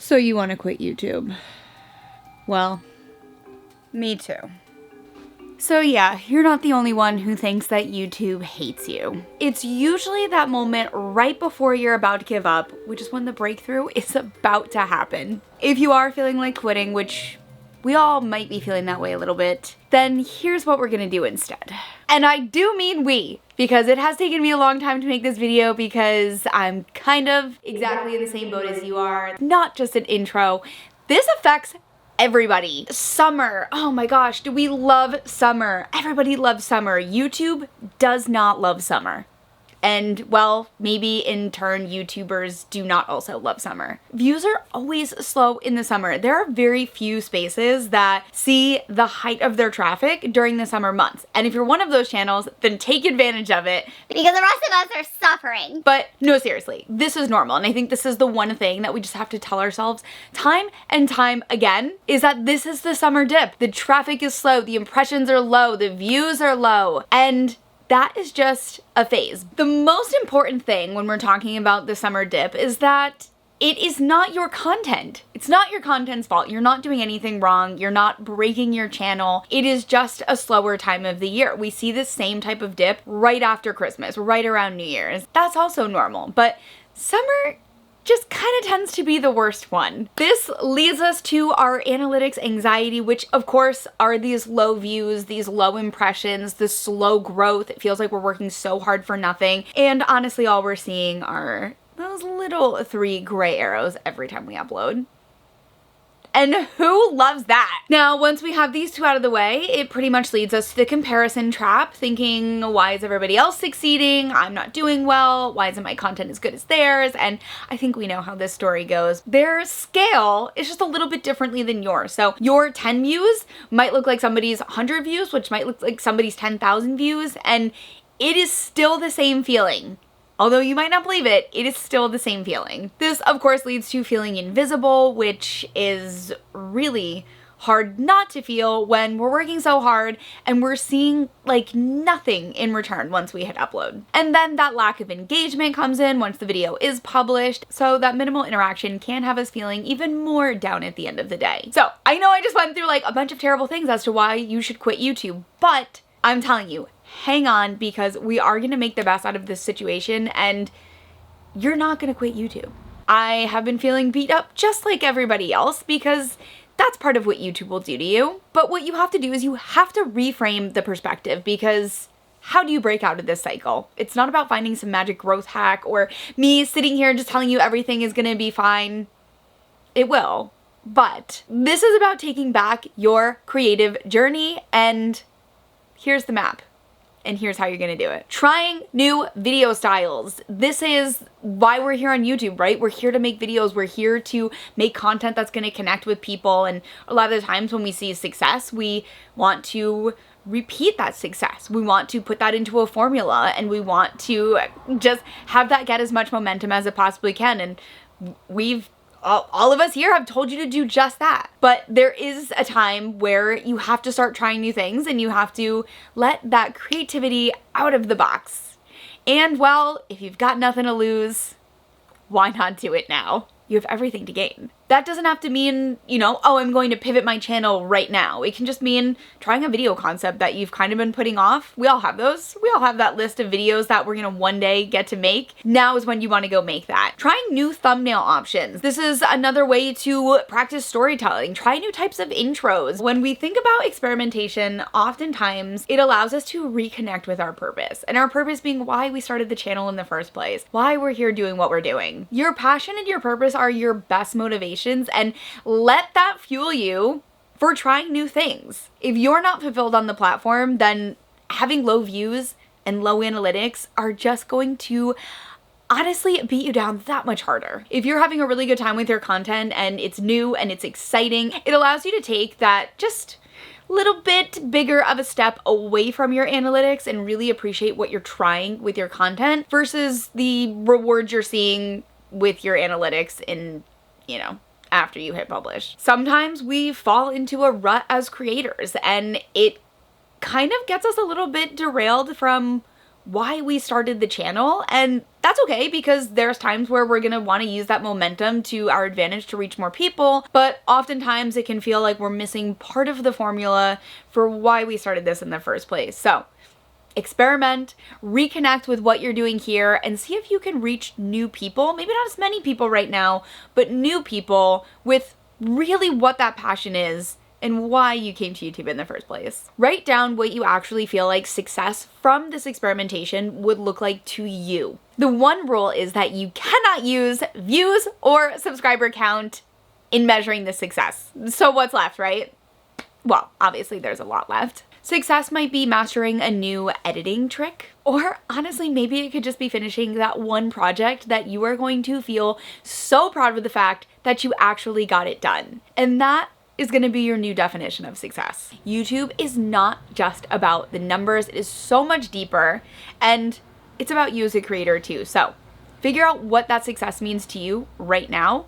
So you want to quit YouTube? Well, me too. So yeah, you're not the only one who thinks that YouTube hates you. It's usually that moment right before you're about to give up, which is when the breakthrough is about to happen. If you are feeling like quitting, which we all might be feeling that way a little bit, then here's what we're gonna do instead. And I do mean we, because it has taken me a long time to make this video because I'm kind of exactly in the same boat as you are. Not just an intro. This affects everybody. Summer. Oh my gosh, do we love summer? Everybody loves summer. YouTube does not love summer. And well, maybe in turn, YouTubers do not also love summer. Views are always slow in the summer. There are very few spaces that see the height of their traffic during the summer months. And if you're one of those channels, then take advantage of it. Because the rest of us are suffering. But no, seriously, this is normal. And I think this is the one thing that we just have to tell ourselves time and time again, is that this is the summer dip. The traffic is slow, the impressions are low, the views are low, and that is just a phase. The most important thing when we're talking about the summer dip is that it is not your content. It's not your content's fault. You're not doing anything wrong. You're not breaking your channel. It is just a slower time of the year. We see this same type of dip right after Christmas, right around New Year's. That's also normal, but summer just kind of tends to be the worst one. This leads us to our analytics anxiety, which of course are these low views, these low impressions, this slow growth. It feels like we're working so hard for nothing. And honestly, all we're seeing are those little 3 gray arrows every time we upload. And who loves that? Now, once we have these two out of the way, it pretty much leads us to the comparison trap, thinking, why is everybody else succeeding? I'm not doing well. Why isn't my content as good as theirs? And I think we know how this story goes. Their scale is just a little bit differently than yours. So your 10 views might look like somebody's 100 views, which might look like somebody's 10,000 views, and it is still the same feeling. Although you might not believe it, it is still the same feeling. This, of course, leads to feeling invisible, which is really hard not to feel when we're working so hard and we're seeing like nothing in return once we hit upload. And then that lack of engagement comes in once the video is published, so that minimal interaction can have us feeling even more down at the end of the day. So I know I just went through like a bunch of terrible things as to why you should quit YouTube, but I'm telling you, hang on, because we are going to make the best out of this situation and you're not going to quit YouTube. I have been feeling beat up just like everybody else because that's part of what YouTube will do to you. But what you have to do is you have to reframe the perspective, because how do you break out of this cycle? It's not about finding some magic growth hack or me sitting here just telling you everything is going to be fine. It will. But this is about taking back your creative journey, and here's the map. And here's how you're gonna do it. Trying new video styles. This is why we're here on YouTube, right? We're here to make videos. We're here to make content that's gonna connect with people. And a lot of the times when we see success, we want to repeat that success. We want to put that into a formula, and we want to just have that get as much momentum as it possibly can. And all of us here have told you to do just that. But there is a time where you have to start trying new things and you have to let that creativity out of the box. And well, if you've got nothing to lose, why not do it now? You have everything to gain. That doesn't have to mean, you know, oh, I'm going to pivot my channel right now. It can just mean trying a video concept that you've kind of been putting off. We all have those. We all have that list of videos that we're gonna one day get to make. Now is when you wanna go make that. Trying new thumbnail options. This is another way to practice storytelling. Try new types of intros. When we think about experimentation, oftentimes it allows us to reconnect with our purpose. And our purpose being why we started the channel in the first place. Why we're here doing what we're doing. Your passion and your purpose are your best motivations, and let that fuel you for trying new things. If you're not fulfilled on the platform, then having low views and low analytics are just going to honestly beat you down that much harder. If you're having a really good time with your content and it's new and it's exciting, it allows you to take that just little bit bigger of a step away from your analytics and really appreciate what you're trying with your content versus the rewards you're seeing with your analytics in, you know, after you hit publish. Sometimes we fall into a rut as creators and it kind of gets us a little bit derailed from why we started the channel, and that's okay, because there's times where we're gonna wanna use that momentum to our advantage to reach more people, but oftentimes it can feel like we're missing part of the formula for why we started this in the first place. So experiment, reconnect with what you're doing here, and see if you can reach new people. Maybe not as many people right now, but new people with really what that passion is and why you came to YouTube in the first place. Write down what you actually feel like success from this experimentation would look like to you. The one rule is that you cannot use views or subscriber count in measuring the success. So what's left, right? Well, obviously there's a lot left. Success might be mastering a new editing trick, or honestly, maybe it could just be finishing that one project that you are going to feel so proud of the fact that you actually got it done. And that is going to be your new definition of success. YouTube is not just about the numbers, it is so much deeper, and it's about you as a creator too. So figure out what that success means to you right now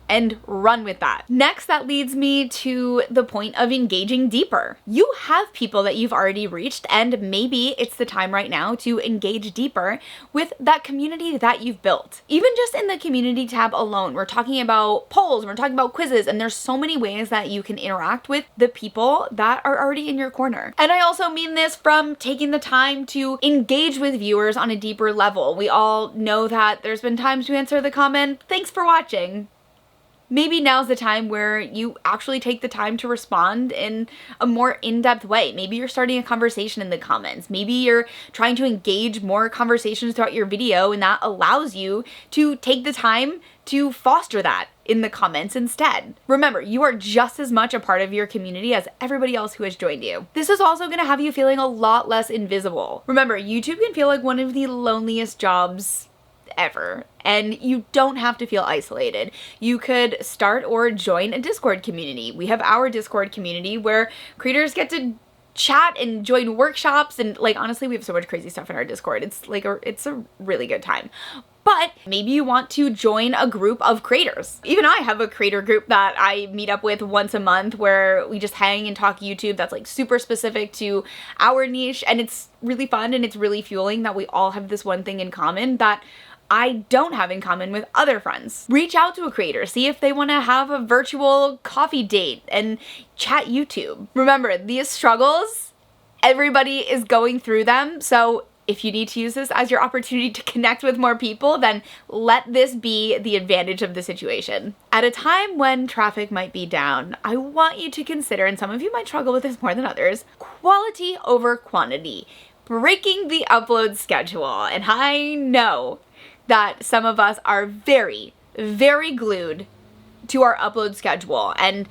and run with that. Next, that leads me to the point of engaging deeper. You have people that you've already reached, and maybe it's the time right now to engage deeper with that community that you've built. Even just in the community tab alone, we're talking about polls, we're talking about quizzes, and there's so many ways that you can interact with the people that are already in your corner. And I also mean this from taking the time to engage with viewers on a deeper level. We all know that there's been times to answer the comment, "Thanks for watching." Maybe now's the time where you actually take the time to respond in a more in-depth way. Maybe you're starting a conversation in the comments. Maybe you're trying to engage more conversations throughout your video, and that allows you to take the time to foster that in the comments instead. Remember, you are just as much a part of your community as everybody else who has joined you. This is also gonna have you feeling a lot less invisible. Remember, YouTube can feel like one of the loneliest jobs ever, and you don't have to feel isolated. You could start or join a Discord community. We have our Discord community where creators get to chat and join workshops, and like honestly, we have so much crazy stuff in our Discord. It's a really good time. But maybe you want to join a group of creators. Even I have a creator group that I meet up with once a month where we just hang and talk YouTube that's like super specific to our niche, and it's really fun and it's really fueling that we all have this one thing in common that I don't have in common with other friends. Reach out to a creator, see if they want to have a virtual coffee date and chat YouTube. Remember, these struggles, everybody is going through them, so if you need to use this as your opportunity to connect with more people, then let this be the advantage of the situation. At a time when traffic might be down, I want you to consider, and some of you might struggle with this more than others, quality over quantity, breaking the upload schedule. And I know that some of us are very, very glued to our upload schedule, and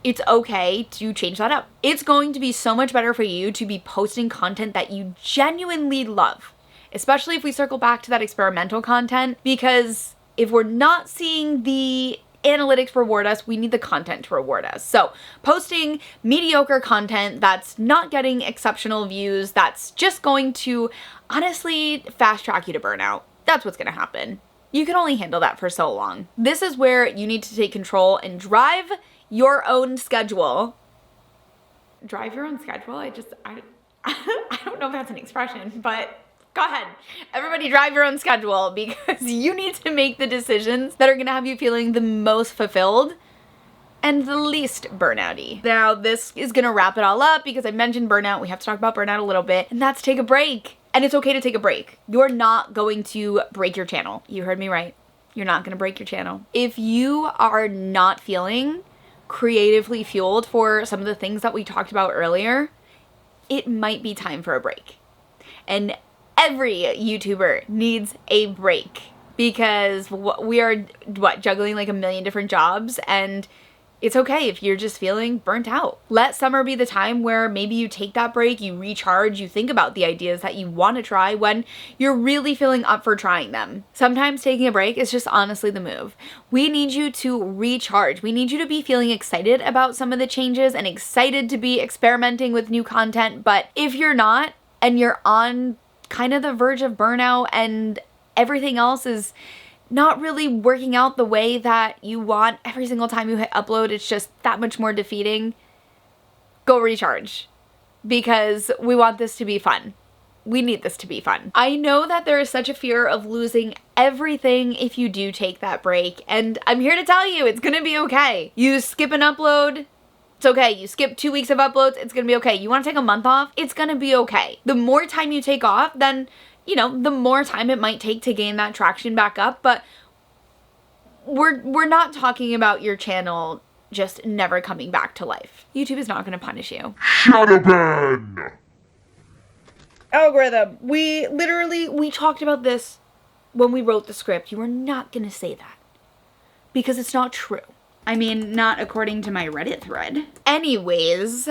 it's okay to change that up. It's going to be so much better for you to be posting content that you genuinely love, especially if we circle back to that experimental content, because if we're not seeing the analytics reward us, we need the content to reward us. So posting mediocre content that's not getting exceptional views, that's just going to honestly fast track you to burnout. That's what's gonna happen. You can only handle that for so long. This is where you need to take control and drive your own schedule. Drive your own schedule? I don't know if that's an expression, but go ahead. Everybody drive your own schedule, because you need to make the decisions that are gonna have you feeling the most fulfilled and the least burnouty. Now, this is gonna wrap it all up because I mentioned burnout. We have to talk about burnout a little bit, and that's take a break. And it's okay to take a break. You're not going to break your channel. You heard me right. You're not gonna break your channel. If you are not feeling creatively fueled for some of the things that we talked about earlier, it might be time for a break. And every YouTuber needs a break, because we are juggling like a million different jobs, and it's okay if you're just feeling burnt out. Let summer be the time where maybe you take that break, you recharge, you think about the ideas that you want to try when you're really feeling up for trying them. Sometimes taking a break is just honestly the move. We need you to recharge. We need you to be feeling excited about some of the changes and excited to be experimenting with new content. But if you're not, and you're on kind of the verge of burnout and everything else is not really working out the way that you want every single time you hit upload, it's just that much more defeating, go recharge, because we want this to be fun. We need this to be fun. I know that there is such a fear of losing everything if you do take that break, and I'm here to tell you it's gonna be okay. You skip an upload, it's okay. You skip 2 weeks of uploads, it's gonna be okay. You wanna take a month off, it's gonna be okay. The more time you take off, then, you know, the more time it might take to gain that traction back up, but we're not talking about your channel just never coming back to life. YouTube is not gonna punish you. Shadow ban! Algorithm. We talked about this when we wrote the script. You were not gonna say that because it's not true. I mean, not according to my Reddit thread. Anyways,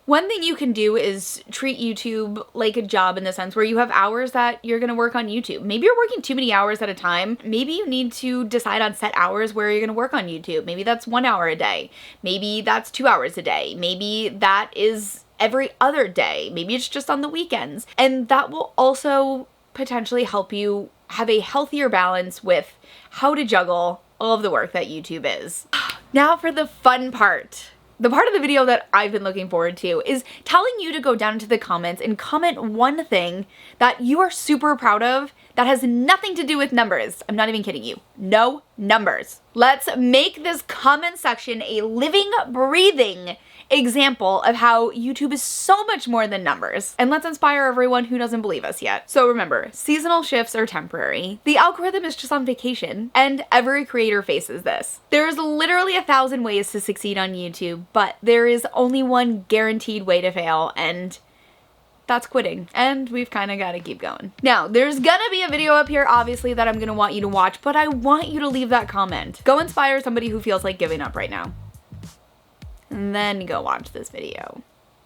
one thing you can do is treat YouTube like a job in the sense where you have hours that you're gonna work on YouTube. Maybe you're working too many hours at a time. Maybe you need to decide on set hours where you're gonna work on YouTube. Maybe that's 1 hour a day. Maybe that's 2 hours a day. Maybe that is every other day. Maybe it's just on the weekends. And that will also potentially help you have a healthier balance with how to juggle all of the work that YouTube is. Now for the fun part. The part of the video that I've been looking forward to is telling you to go down into the comments and comment one thing that you are super proud of that has nothing to do with numbers. I'm not even kidding you. No numbers. Let's make this comment section a living, breathing example of how YouTube is so much more than numbers. And let's inspire everyone who doesn't believe us yet. So remember, seasonal shifts are temporary. The algorithm is just on vacation, and every creator faces this. There's literally 1,000 ways to succeed on YouTube, but there is only one guaranteed way to fail, and that's quitting. And we've kind of got to keep going. Now, there's gonna be a video up here, obviously, that I'm gonna want you to watch, but I want you to leave that comment. Go inspire somebody who feels like giving up right now. And then go watch this video.